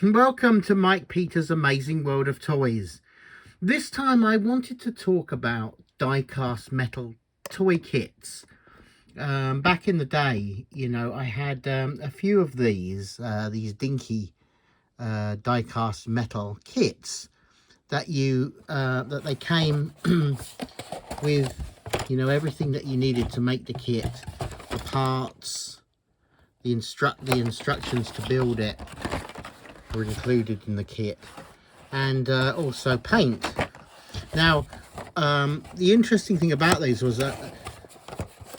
Welcome to Mike Peters' Amazing World of Toys. This time I wanted to talk about die-cast metal toy kits. Back in the day, I had a few of these dinky die-cast metal kits that that they came with, everything that you needed to make the kit, the parts, the instructions to build it were included in the kit, and also paint. Now, the interesting thing about these was that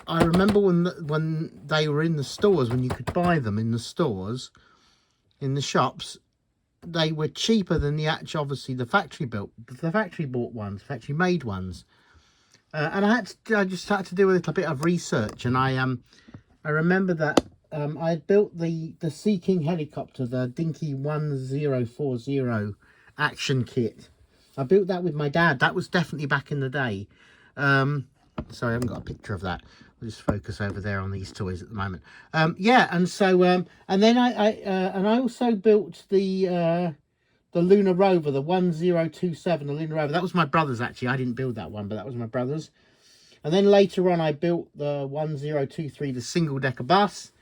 I remember when they were in the stores, when you could buy them in the stores, in the shops, they were cheaper than the actual, obviously the factory bought ones, factory made ones. And I just had to do a little bit of research, and I remember that I had built the Sea King helicopter, the Dinky 1040 action kit. I built that with my dad. That was definitely back in the day. Sorry, I haven't got a picture of that. We'll just focus over there on these toys at the moment. Yeah, and so and then I also built the Lunar Rover, the 1027, the Lunar Rover. That was my brother's, actually. I didn't build that one, but that was my brother's. And then later on, I built the 1023, the single decker bus.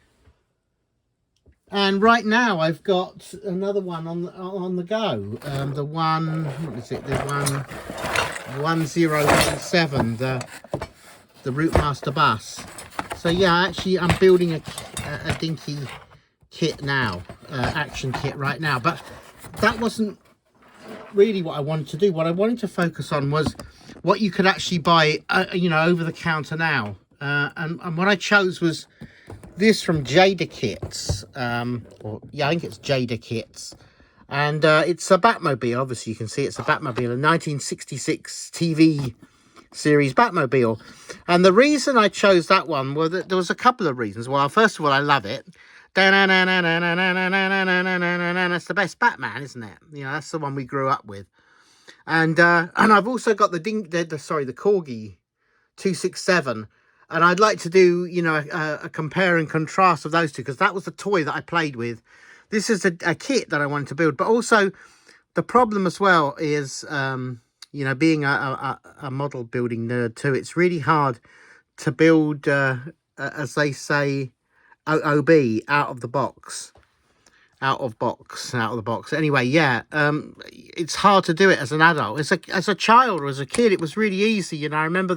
And right now, I've got another one on the go. The one, what is it? The 1017, the Routemaster bus. So yeah, actually, I'm building a dinky kit now, action kit right now. But that wasn't really what I wanted to do. What I wanted to focus on was what you could actually buy, over the counter now. And what I chose was this from Jada Kits. I think it's Jada Kits. And it's a Batmobile. Obviously, you can see it's a Batmobile, a 1966 TV series Batmobile. And the reason I chose that one, well, there was a couple of reasons. Well, first of all, I love it. It's the best Batman, isn't it? That's the one we grew up with. And I've also got the Corgi 267, and I'd like to do a compare and contrast of those two, because that was the toy that I played with. This is a kit that I wanted to build, but also the problem as well is being a model building nerd too, it's really hard to build as they say, OOB, out of the box. Anyway, yeah, it's hard to do it as an adult. As a child or as a kid, it was really easy. I remember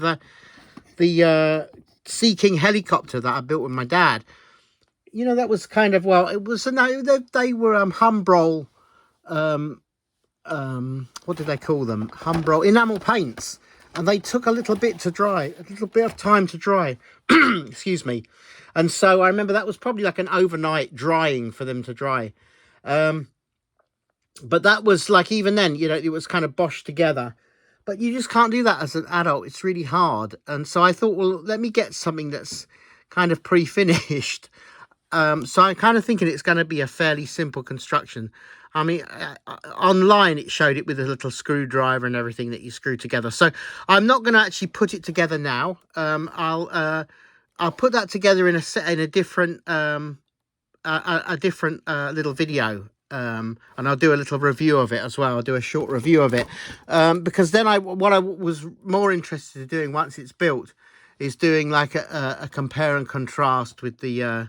the Sea King helicopter that I built with my dad. That was kind of, well, it was, they were Humbrol, what did they call them? Humbrol enamel paints. And they took a little bit of time to dry. Excuse me. And so I remember that was probably like an overnight drying for them to dry. But that was like, even then, it was kind of boshed together. But you just can't do that as an adult. It's really hard. And so I thought, well, let me get something that's kind of pre-finished. So I'm kind of thinking it's going to be a fairly simple construction. I mean, online it showed it with a little screwdriver and everything that you screw together. So I'm not going to actually put it together now. I'll put that together in a different little video. And I'll do a little review of it as well. I'll do a short review of it, because then what I was more interested in doing once it's built is doing like a compare and contrast with the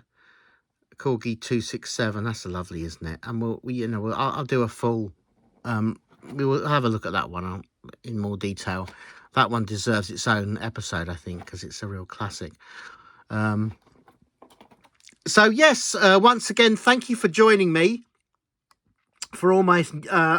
Corgi 267. That's lovely, isn't it? And I'll do a full. We will have a look at that one in more detail. That one deserves its own episode, I think, because it's a real classic. So yes, once again, thank you for joining me. For all my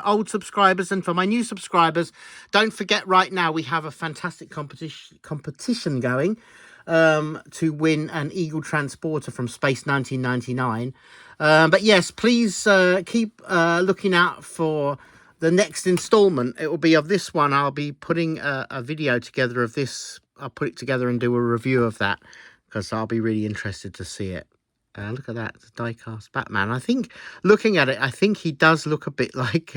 old subscribers and for my new subscribers, don't forget, right now we have a fantastic competition going to win an Eagle Transporter from Space 1999. But yes, please keep looking out for the next installment. It will be of this one. I'll be putting a video together of this. I'll put it together and do a review of that, because I'll be really interested to see it. Look at that, the die-cast Batman. I think, looking at it, I think he does look a bit like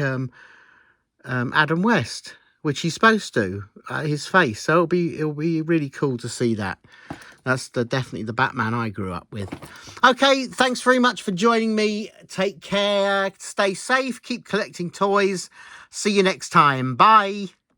Adam West, which he's supposed to, his face. So it'll be really cool to see that. That's definitely the Batman I grew up with. Okay, thanks very much for joining me. Take care, stay safe, keep collecting toys. See you next time. Bye.